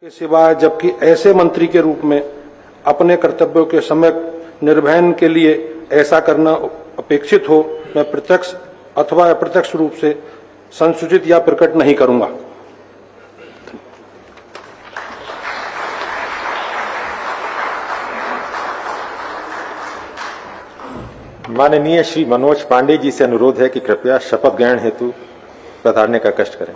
के सिवाय जबकि ऐसे मंत्री के रूप में अपने कर्तव्यों के सम्यक निर्वहन के लिए ऐसा करना अपेक्षित हो, मैं प्रत्यक्ष अथवा अप्रत्यक्ष रूप से संसूचित या प्रकट नहीं करूंगा। माननीय श्री मनोज पांडे जी से अनुरोध है कि कृपया शपथ ग्रहण हेतु पधारने का कष्ट करें।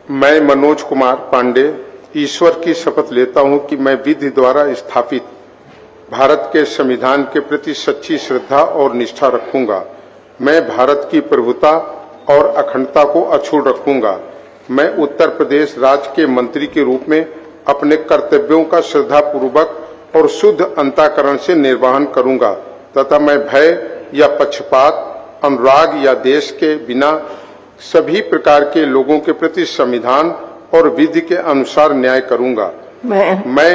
मैं मनोज कुमार पांडे ईश्वर की शपथ लेता हूं कि मैं विधि द्वारा स्थापित भारत के संविधान के प्रति सच्ची श्रद्धा और निष्ठा रखूंगा। मैं भारत की प्रभुता और अखंडता को अक्षुण्ण रखूंगा। मैं उत्तर प्रदेश राज्य के मंत्री के रूप में अपने कर्तव्यों का श्रद्धापूर्वक और शुद्ध अंतःकरण से निर्वहन करूंगा तथा मैं भय या पक्षपात, अनुराग या देश के बिना सभी प्रकार के लोगों के प्रति संविधान और विधि के अनुसार न्याय करूंगा। मैं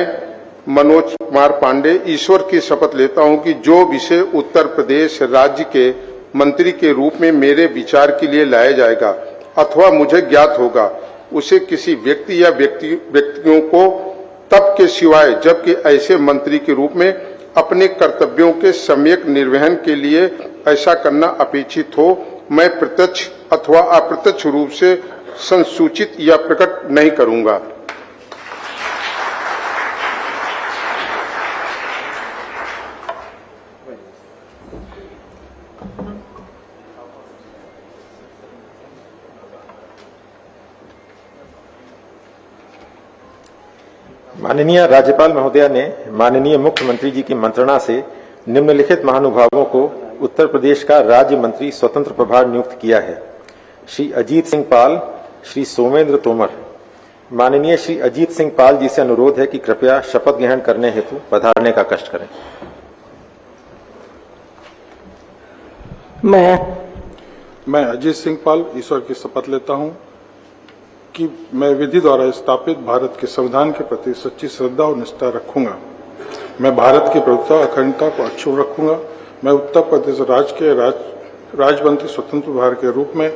मनोज कुमार पांडे ईश्वर की शपथ लेता हूं कि जो विषय उत्तर प्रदेश राज्य के मंत्री के रूप में मेरे विचार के लिए लाया जाएगा अथवा मुझे ज्ञात होगा, उसे किसी व्यक्ति या व्यक्तियों को तब के सिवाय जबकि ऐसे मंत्री के रूप में अपने कर्तव्यों के सम्यक निर्वहन के लिए ऐसा करना अपेक्षित हो, मैं प्रत्यक्ष अथवा अप्रत्यक्ष रूप से संसूचित या प्रकट नहीं करूंगा। माननीय राज्यपाल महोदया ने माननीय मुख्यमंत्री जी की मंत्रणा से निम्नलिखित महानुभावों को उत्तर प्रदेश का राज्य मंत्री स्वतंत्र प्रभार नियुक्त किया है। श्री अजीत सिंह पाल, श्री सोमेंद्र तोमर। माननीय श्री अजीत सिंह पाल जी से अनुरोध है कि कृपया शपथ ग्रहण करने हेतु पधारने का कष्ट करें। मैं अजीत सिंह पाल ईश्वर की शपथ लेता हूं कि मैं विधि द्वारा स्थापित भारत के संविधान के प्रति सच्ची श्रद्धा और निष्ठा रखूंगा। मैं भारत की प्रभुता अखंडता को अक्षुण्ण रखूंगा। मैं उत्तर प्रदेश राज्य के राज्यमंत्री स्वतंत्र प्रभार के रूप में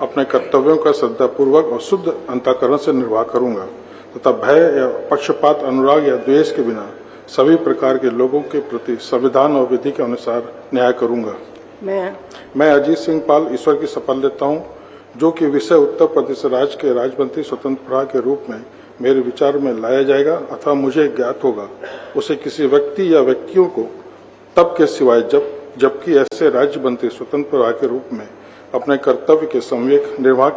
अपने कर्तव्यों का श्रद्धापूर्वक और शुद्ध अंतःकरण से निर्वाह करूंगा तथा भय या पक्षपात, अनुराग या द्वेष के बिना सभी प्रकार के लोगों के प्रति संविधान और विधि के अनुसार न्याय करूंगा। मैं अजीत सिंह पाल ईश्वर की शपथ लेता हूं जो कि विषय उत्तर प्रदेश राज्य के राज्यमंत्री स्वतंत्र प्रभार के रूप में मेरे विचार में लाया जाएगा अथवा मुझे ज्ञात होगा, उसे किसी व्यक्ति या व्यक्तियों को तब के सिवाय जबकि ऐसे राज्य मंत्री स्वतंत्र प्रभार के रूप में अपने कर्तव्य के सम्यक निर्वाह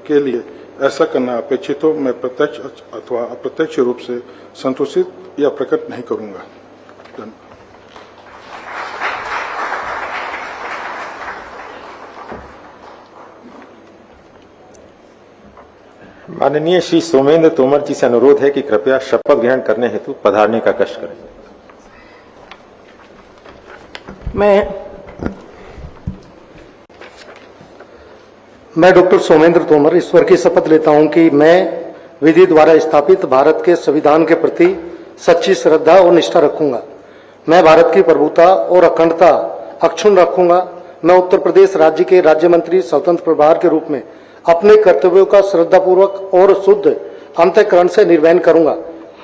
के लिए ऐसा करना अपेक्षित हो, मैं प्रत्यक्ष अथवा अप्रत्यक्ष रूप से संतोषित या प्रकट नहीं करूंगा। माननीय श्री सोमेंद्र तोमर जी से अनुरोध है कि कृपया शपथ ग्रहण करने हेतु पधारने का कष्ट करें। मैं डॉक्टर सोमेंद्र तोमर ईश्वर की शपथ लेता हूं कि मैं विधि द्वारा स्थापित भारत के संविधान के प्रति सच्ची श्रद्धा और निष्ठा रखूंगा। मैं भारत की प्रभुता और अखंडता अक्षुण्ण रखूंगा। मैं उत्तर प्रदेश राज्य के राज्य मंत्री स्वतंत्र प्रभार के रूप में अपने कर्तव्यों का श्रद्धापूर्वक और शुद्ध अंतःकरण से निर्वहन करूंगा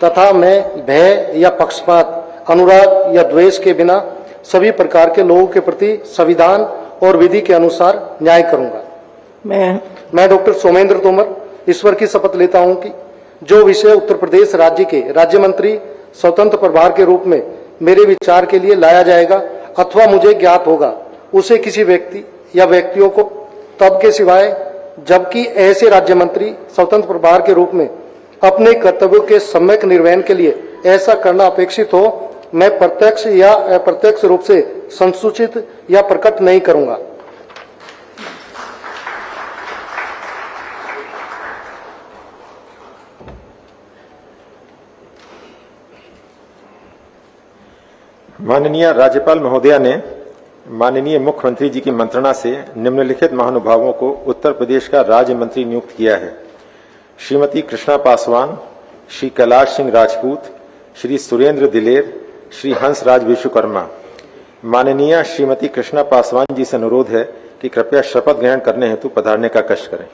तथा मैं भय या पक्षपात, अनुराग या द्वेष के बिना सभी प्रकार के लोगों के प्रति संविधान और विधि के अनुसार न्याय करूंगा। मैं डॉक्टर सोमेंद्र तोमर ईश्वर की शपथ लेता हूं कि जो विषय उत्तर प्रदेश राज्य के राज्य मंत्री स्वतंत्र प्रभार के रूप में मेरे विचार के लिए लाया जाएगा अथवा मुझे ज्ञात होगा, उसे किसी व्यक्ति या व्यक्तियों को तब के सिवाय जबकि ऐसे राज्य मंत्री स्वतंत्र प्रभार के रूप में अपने कर्तव्यों के सम्यक निर्वहन के लिए ऐसा करना अपेक्षित हो, मैं प्रत्यक्ष या अप्रत्यक्ष रूप से संसूचित या प्रकट नहीं करूंगा। माननीय राज्यपाल महोदया ने माननीय मुख्यमंत्री जी की मंत्रणा से निम्नलिखित महानुभावों को उत्तर प्रदेश का राज्य मंत्री नियुक्त किया है। श्रीमती कृष्णा पासवान, श्री कैलाश सिंह राजपूत, श्री सुरेंद्र दिलेर, श्री हंसराज विश्वकर्मा। माननीय श्रीमती कृष्णा पासवान जी से अनुरोध है कि कृपया शपथ ग्रहण करने हेतु पधारने का कष्ट करें।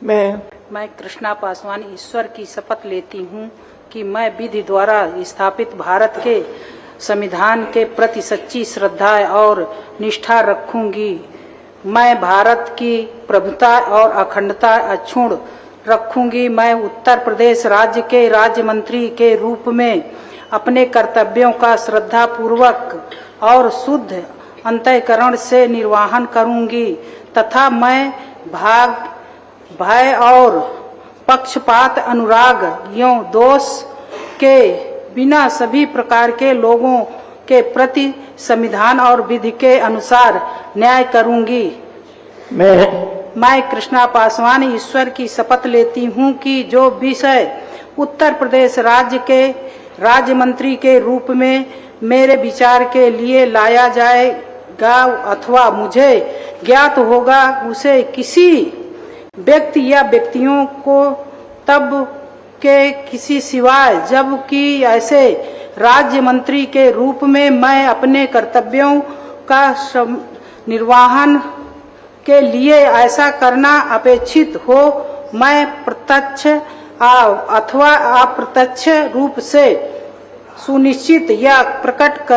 मैं कृष्णा पासवान ईश्वर की शपथ लेती हूँ कि मैं विधि द्वारा स्थापित भारत के संविधान के प्रति सच्ची श्रद्धा और निष्ठा रखूंगी। मैं भारत की प्रभुता और अखंडता अक्षुण्ण रखूंगी। मैं उत्तर प्रदेश राज्य के राज्य मंत्री के रूप में अपने कर्तव्यों का श्रद्धा पूर्वक और शुद्ध अंतःकरण से निर्वहन करूंगी तथा मैं भय और पक्षपात अनुराग एवं दोष के बिना सभी प्रकार के लोगों के प्रति संविधान और विधि के अनुसार न्याय करूंगी। मैं कृष्णा पासवान ईश्वर की शपथ लेती हूँ कि जो विषय उत्तर प्रदेश राज्य के राज्य मंत्री के रूप में मेरे विचार के लिए लाया जाएगा अथवा मुझे ज्ञात होगा उसे किसी व्यक्ति या व्यक्तियों को तब के किसी सिवाय जबकि ऐसे राज्य मंत्री के रूप में मैं अपने कर्तव्यों का निर्वहन के लिए ऐसा करना अपेक्षित हो मैं प्रत्यक्ष अथवा अप्रत्यक्ष रूप से सुनिश्चित या प्रकट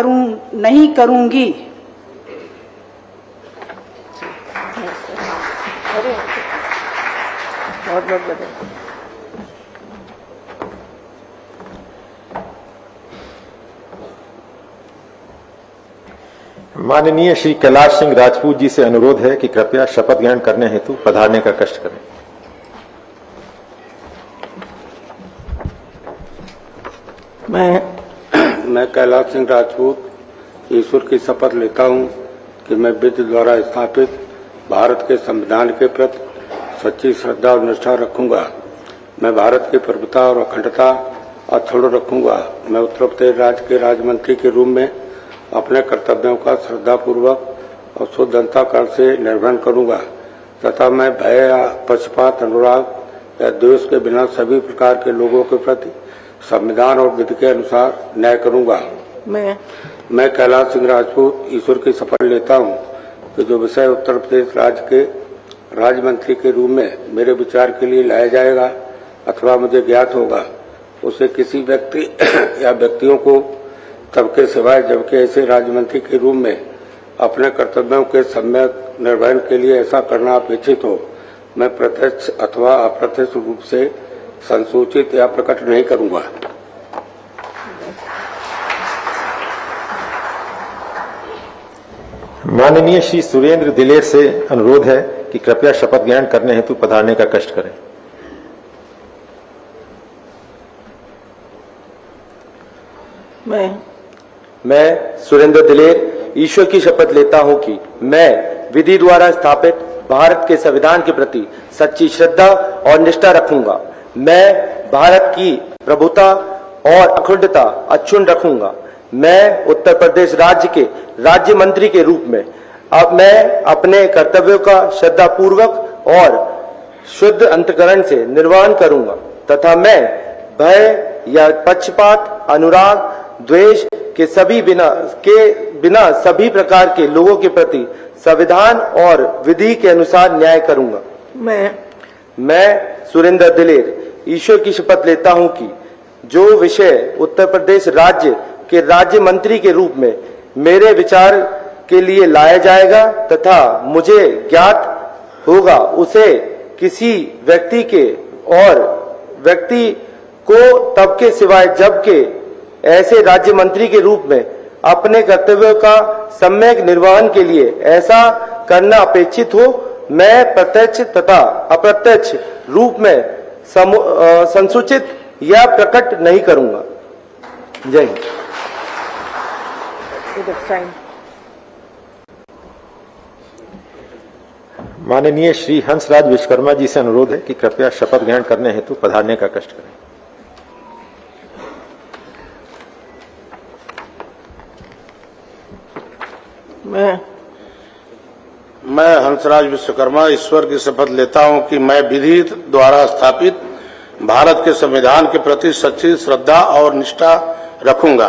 नहीं करूंगी। माननीय श्री कैलाश सिंह राजपूत जी से अनुरोध है कि कृपया शपथ ग्रहण करने हेतु पधारने का कष्ट करें। मैं कैलाश सिंह राजपूत ईश्वर की शपथ लेता हूं कि मैं विधि द्वारा स्थापित भारत के संविधान के प्रति सच्ची श्रद्धा और निष्ठा रखूंगा। मैं भारत की प्रभुता और अखंडता अक्षुण्ण रखूंगा। मैं उत्तर प्रदेश राज्य के राज्य मंत्री के रूप में अपने कर्तव्यों का श्रद्धापूर्वक और शुद्ध अंतःकरण से निर्वहन करूंगा तथा मैं भय या पक्षपात अनुराग या द्वेष के बिना सभी प्रकार के लोगों के प्रति संविधान और विधि के अनुसार न्याय करूंगा। मैं कैलाश सिंह राजपूत ईश्वर की शपथ लेता हूं कि जो विषय उत्तर प्रदेश राज्य के राज्य मंत्री के रूप में मेरे विचार के लिए लाया जाएगा अथवा मुझे ज्ञात होगा उसे किसी व्यक्ति या व्यक्तियों को तब के सिवाय जबकि ऐसे राज्य मंत्री के रूप में अपने कर्तव्यों के सम्यक निर्वहन के लिए ऐसा करना अपेक्षित हो मैं प्रत्यक्ष अथवा अप्रत्यक्ष रूप से संसूचित या प्रकट नहीं करूंगा। माननीय श्री सुरेंद्र दिलेर से अनुरोध है कि कृपया शपथ ग्रहण करने हेतु पधारने का कष्ट करें। मैं सुरेंद्र दिलेर ईश्वर की शपथ लेता हूं कि मैं विधि द्वारा स्थापित भारत के संविधान के प्रति सच्ची श्रद्धा और निष्ठा रखूंगा। मैं भारत की प्रभुता और अखंडता अक्षुण्ण रखूंगा। मैं उत्तर प्रदेश राज्य के राज्य मंत्री के रूप में अब मैं अपने कर्तव्यों का श्रद्धापूर्वक और शुद्ध अंतःकरण से निर्वहन करूंगा तथा मैं भय या पक्षपात अनुराग द्वेष के बिना सभी प्रकार के लोगों के प्रति संविधान और विधि के अनुसार न्याय करूंगा। मैं सुरेंद्र दिलेर ईश्वर की शपथ लेता हूं कि जो विषय उत्तर प्रदेश राज्य के राज्य मंत्री के रूप में मेरे विचार के लिए लाया जाएगा तथा मुझे ज्ञात होगा उसे किसी व्यक्ति को तब के सिवाय जबकि ऐसे राज्य मंत्री के रूप में अपने कर्तव्यों का सम्यक निर्वहन के लिए ऐसा करना अपेक्षित हो मैं प्रत्यक्ष तथा अप्रत्यक्ष रूप में संसूचित या प्रकट नहीं करूंगा। जय हिंद। माननीय श्री हंसराज विश्वकर्मा जी से अनुरोध है कि कृपया शपथ ग्रहण करने हेतु पधारने का कष्ट करें। मैं हंसराज विश्वकर्मा ईश्वर की शपथ लेता हूं कि मैं विधि द्वारा स्थापित भारत के संविधान के प्रति सच्ची श्रद्धा और निष्ठा रखूंगा।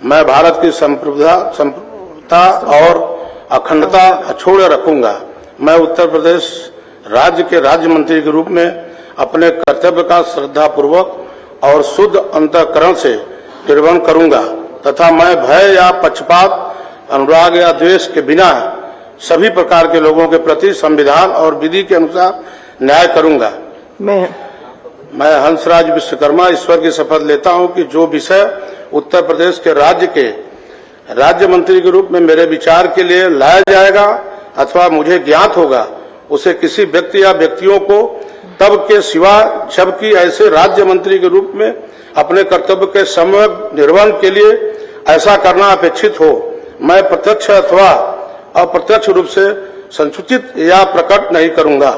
मैं भारत की संप्रभुता और अखंडता अछूड़ रखूंगा। मैं उत्तर प्रदेश राज्य के राज्य मंत्री के रूप में अपने कर्तव्य का श्रद्धापूर्वक और शुद्ध अंतःकरण से निर्वहन करूंगा तथा मैं भय या पक्षपात, अनुराग या द्वेष के बिना सभी प्रकार के लोगों के प्रति संविधान और विधि के अनुसार न्याय करूंगा। मैं हंसराज विश्वकर्मा ईश्वर की शपथ लेता हूं कि जो विषय उत्तर प्रदेश के राज्य मंत्री के रूप में मेरे विचार के लिए लाया जाएगा अथवा मुझे ज्ञात होगा, उसे किसी व्यक्ति या व्यक्तियों को तब के सिवा जबकि ऐसे राज्य मंत्री के रूप में अपने कर्तव्य के समय निर्वहन के लिए ऐसा करना अपेक्षित हो, मैं प्रत्यक्ष अथवा अप्रत्यक्ष रूप से संसूचित या प्रकट नहीं करूंगा।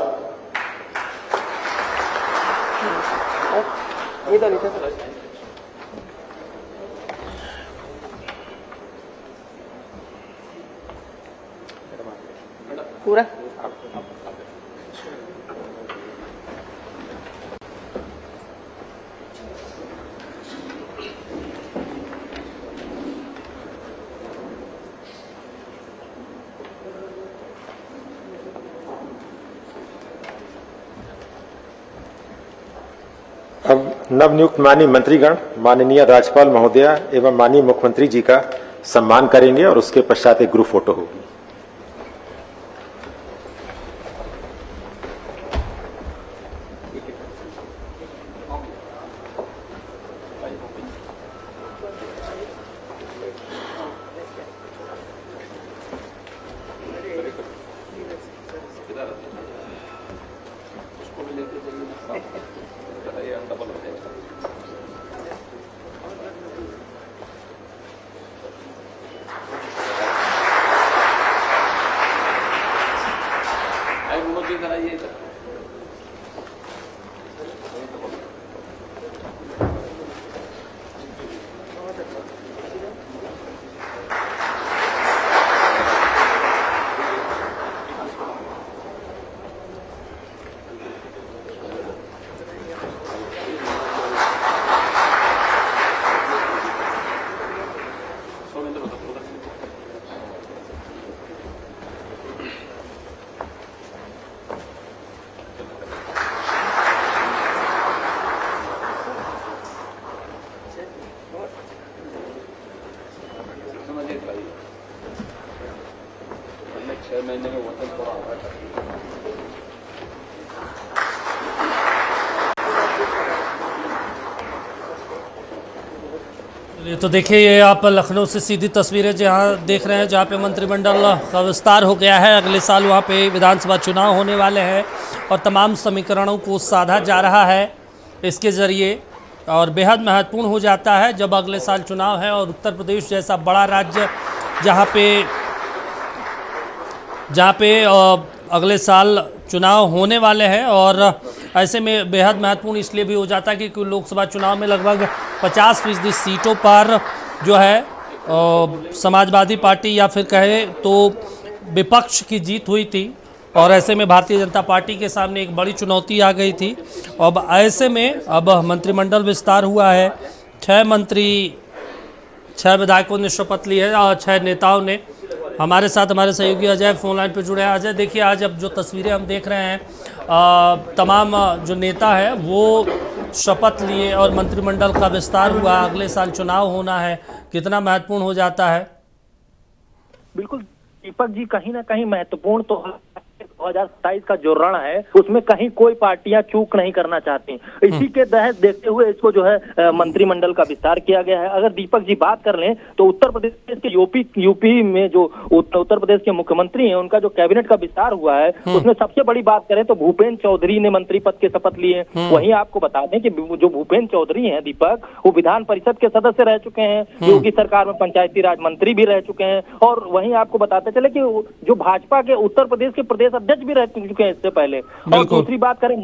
पूरा अब नवनियुक्त माननीय मंत्रीगण माननीय राज्यपाल महोदया एवं माननीय मुख्यमंत्री जी का सम्मान करेंगे और उसके पश्चात एक ग्रुप फोटो होगी। तो देखिए ये आप लखनऊ से सीधी तस्वीरें जहाँ देख रहे हैं जहाँ पे मंत्रिमंडल का विस्तार हो गया है। अगले साल वहाँ पे विधानसभा चुनाव होने वाले हैं और तमाम समीकरणों को साधा जा रहा है इसके ज़रिए, और बेहद महत्वपूर्ण हो जाता है जब अगले साल चुनाव है और उत्तर प्रदेश जैसा बड़ा राज्य जहाँ पे अगले साल चुनाव होने वाले हैं, और ऐसे में बेहद महत्वपूर्ण इसलिए भी हो जाता है कि लोकसभा चुनाव में लगभग 50% सीटों पर जो है समाजवादी पार्टी या फिर कहे तो विपक्ष की जीत हुई थी, और ऐसे में भारतीय जनता पार्टी के सामने एक बड़ी चुनौती आ गई थी। अब ऐसे में अब मंत्रिमंडल विस्तार हुआ है, 6 विधायकों ने शपथ ली है और 6 नेताओं ने। हमारे साथ हमारे सहयोगी अजय फोन लाइन पर जुड़े हैं। अजय, देखिए आज अब जो तस्वीरें हम देख रहे हैं तमाम जो नेता है वो शपथ लिए और मंत्रिमंडल का विस्तार हुआ, अगले साल चुनाव होना है, कितना महत्वपूर्ण हो जाता है? बिल्कुल दीपक जी, कहीं ना कहीं महत्वपूर्ण तो 2027 का जो रण है उसमें कहीं कोई पार्टियां चूक नहीं करना चाहती। इसी के तहत देखते हुए इसको जो है मंत्रिमंडल का विस्तार किया गया है। अगर दीपक जी बात कर लें तो उत्तर प्रदेश के यूपी में जो उत्तर प्रदेश के मुख्यमंत्री हैं उनका जो कैबिनेट का विस्तार हुआ है उसमें सबसे बड़ी बात करें तो भूपेंद्र चौधरी ने मंत्री पद के शपथ लिए। वहीं आपको बता दें कि जो भूपेंद्र चौधरी हैं दीपक, वो विधान परिषद के सदस्य रह चुके हैं, योगी सरकार में पंचायती राज मंत्री भी रह चुके हैं, और वहीं आपको बताते चले कि जो भाजपा के उत्तर प्रदेश के प्रदेश अध्यक्ष अध्यक्ष भी रह चुके हैं इससे पहले। और बिल्कुल। दूसरी बात करें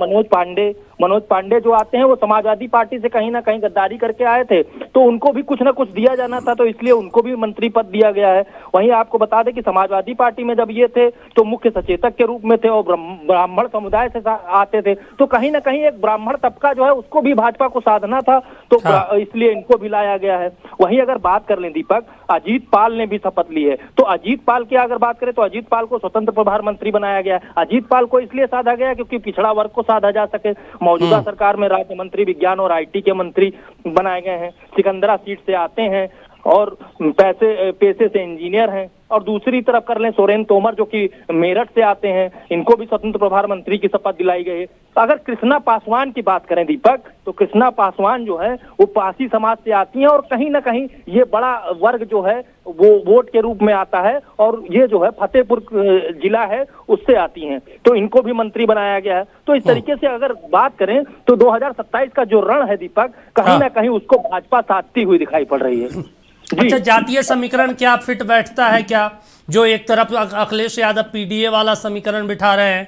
मनोज पांडे जो आते हैं वो समाजवादी पार्टी से कहीं ना कहीं गद्दारी करके आए थे, तो उनको भी कुछ ना कुछ दिया जाना था, तो इसलिए उनको भी मंत्री पद दिया गया है। वहीं आपको बता दें कि समाजवादी पार्टी में जब ये थे तो मुख्य सचेतक के रूप में थे और ब्राह्मण समुदाय से आते थे, तो कहीं ना कहीं एक ब्राह्मण तबका जो है उसको भी भाजपा को साधना था, तो हाँ। इसलिए इनको भी लाया गया है। वहीं अगर बात कर लें दीपक, अजीत पाल ने भी शपथ ली है, तो अजीत पाल की अगर बात करें तो अजीत पाल को स्वतंत्र प्रभार मंत्री बनाया गया है। अजीत पाल को इसलिए साधा गया क्योंकि पिछड़ा वर्ग को साधा जा सके। मौजूदा सरकार में राज्य मंत्री विज्ञान और आईटी के मंत्री बनाए गए हैं, सिकंदरा सीट से आते हैं और पेशे से इंजीनियर हैं। और दूसरी तरफ कर लें सुरेंद्र तोमर जो कि मेरठ से आते हैं, इनको भी स्वतंत्र प्रभार मंत्री की शपथ दिलाई गई है। अगर कृष्णा पासवान की बात करें दीपक, तो कृष्णा पासवान जो है वो पासी समाज से आती हैं और कहीं ना कहीं ये बड़ा वर्ग जो है वो वोट के रूप में आता है और ये जो है फतेहपुर जिला है उससे आती हैं, तो इनको भी मंत्री बनाया गया है। तो इस तरीके से अगर बात करें तो 2027 का जो रण है दीपक, कहीं ना कहीं उसको भाजपा साधती हुई दिखाई पड़ रही है। अच्छा, जातीय समीकरण क्या फिट बैठता है क्या, जो एक तरफ अखिलेश यादव पीडीए वाला समीकरण बिठा रहे हैं?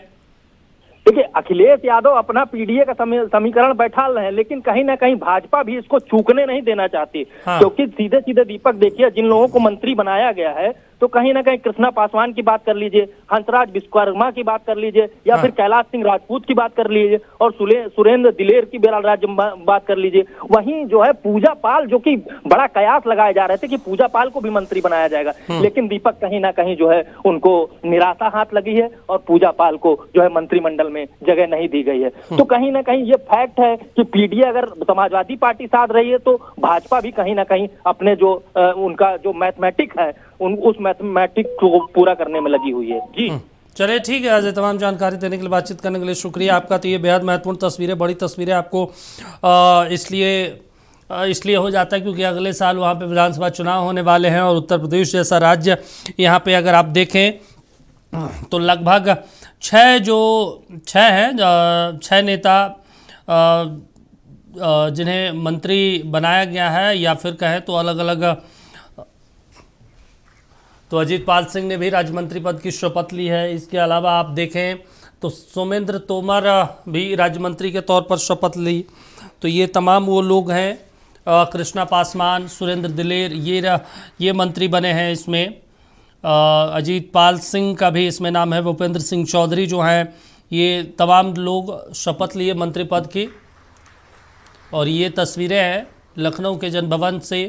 देखिए, अखिलेश यादव अपना पीडीए का समीकरण बैठा रहे हैं, लेकिन कहीं ना कहीं भाजपा भी इसको चूकने नहीं देना चाहती। हाँ। क्योंकि सीधे सीधे दीपक देखिए, जिन लोगों को मंत्री बनाया गया है, तो कहीं ना कहीं कृष्णा पासवान की बात कर लीजिए, हंसराज विश्वकर्मा की बात कर लीजिए, या फिर कैलाश सिंह राजपूत की बात कर लीजिए, और सुरेंद्र दिलेर की राज्य बात कर लीजिए। वहीं जो है पूजा पाल, जो कि बड़ा कयास लगाए जा रहे थे कि पूजा पाल को भी मंत्री बनाया जाएगा, लेकिन दीपक कहीं ना कहीं जो है उनको निराशा हाथ लगी है और पूजा पाल को जो है मंत्रिमंडल में जगह नहीं दी गई है। तो कहीं ना कहीं ये फैक्ट है कि पीडीए अगर समाजवादी पार्टी साथ रही है तो भाजपा भी कहीं ना कहीं अपने जो उनका जो मैथमेटिक है उस मैथमेटिक को पूरा करने में लगी हुई है। जी चलिए, ठीक है। आज तमाम जानकारी देने के लिए, बातचीत करने के लिए शुक्रिया आपका। तो ये बेहद महत्वपूर्ण तस्वीरें, बड़ी तस्वीरें आपको इसलिए हो जाता है क्योंकि अगले साल वहाँ पे विधानसभा चुनाव होने वाले हैं और उत्तर प्रदेश जैसा राज्य, यहाँ पे अगर आप देखें तो लगभग 6 नेता जिन्हें मंत्री बनाया गया है, या फिर कहें तो अलग अलग, तो अजीत पाल सिंह ने भी राज्य मंत्री पद की शपथ ली है। इसके अलावा आप देखें तो सोमेंद्र तोमर भी राज्य मंत्री के तौर पर शपथ ली। तो ये तमाम वो लोग हैं, कृष्णा पासवान, सुरेंद्र दिलेर, ये मंत्री बने हैं इसमें। अजीत पाल सिंह का भी इसमें नाम है, भूपेंद्र सिंह चौधरी जो हैं, ये तमाम लोग शपथ लिए मंत्री पद की। और ये तस्वीरें हैं लखनऊ के जनभवन से,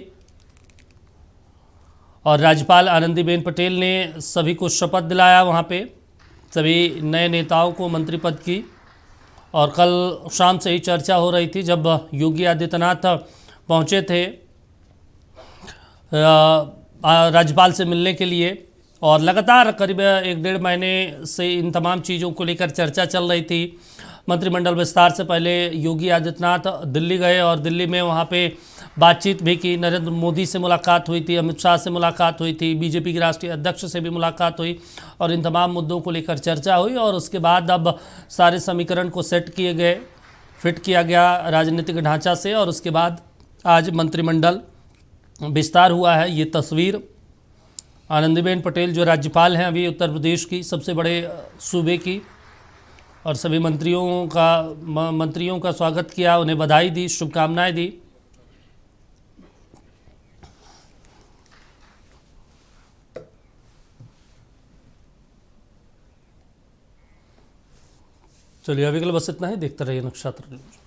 और राज्यपाल आनंदीबेन पटेल ने सभी को शपथ दिलाया वहाँ पे, सभी नए नेताओं को मंत्री पद की। और कल शाम से ही चर्चा हो रही थी जब योगी आदित्यनाथ पहुँचे थे राज्यपाल से मिलने के लिए, और लगातार करीब 1-1.5 महीने से इन तमाम चीज़ों को लेकर चर्चा चल रही थी। मंत्रिमंडल विस्तार से पहले योगी आदित्यनाथ दिल्ली गए और दिल्ली में वहाँ पे बातचीत भी की, नरेंद्र मोदी से मुलाकात हुई थी, अमित शाह से मुलाकात हुई थी, बीजेपी के राष्ट्रीय अध्यक्ष से भी मुलाकात हुई, और इन तमाम मुद्दों को लेकर चर्चा हुई। और उसके बाद अब सारे समीकरण को सेट किए गए, फिट किया गया राजनीतिक ढांचा से, और उसके बाद आज मंत्रिमंडल विस्तार हुआ है। ये तस्वीर आनंदीबेन पटेल जो राज्यपाल हैं अभी उत्तर प्रदेश की, सबसे बड़े सूबे की, और सभी मंत्रियों का स्वागत किया, उन्हें बधाई दी, शुभकामनाएं दी। चलिए, अभी के लिए बस इतना ही। देखते रहिए नक्षत्र न्यूज।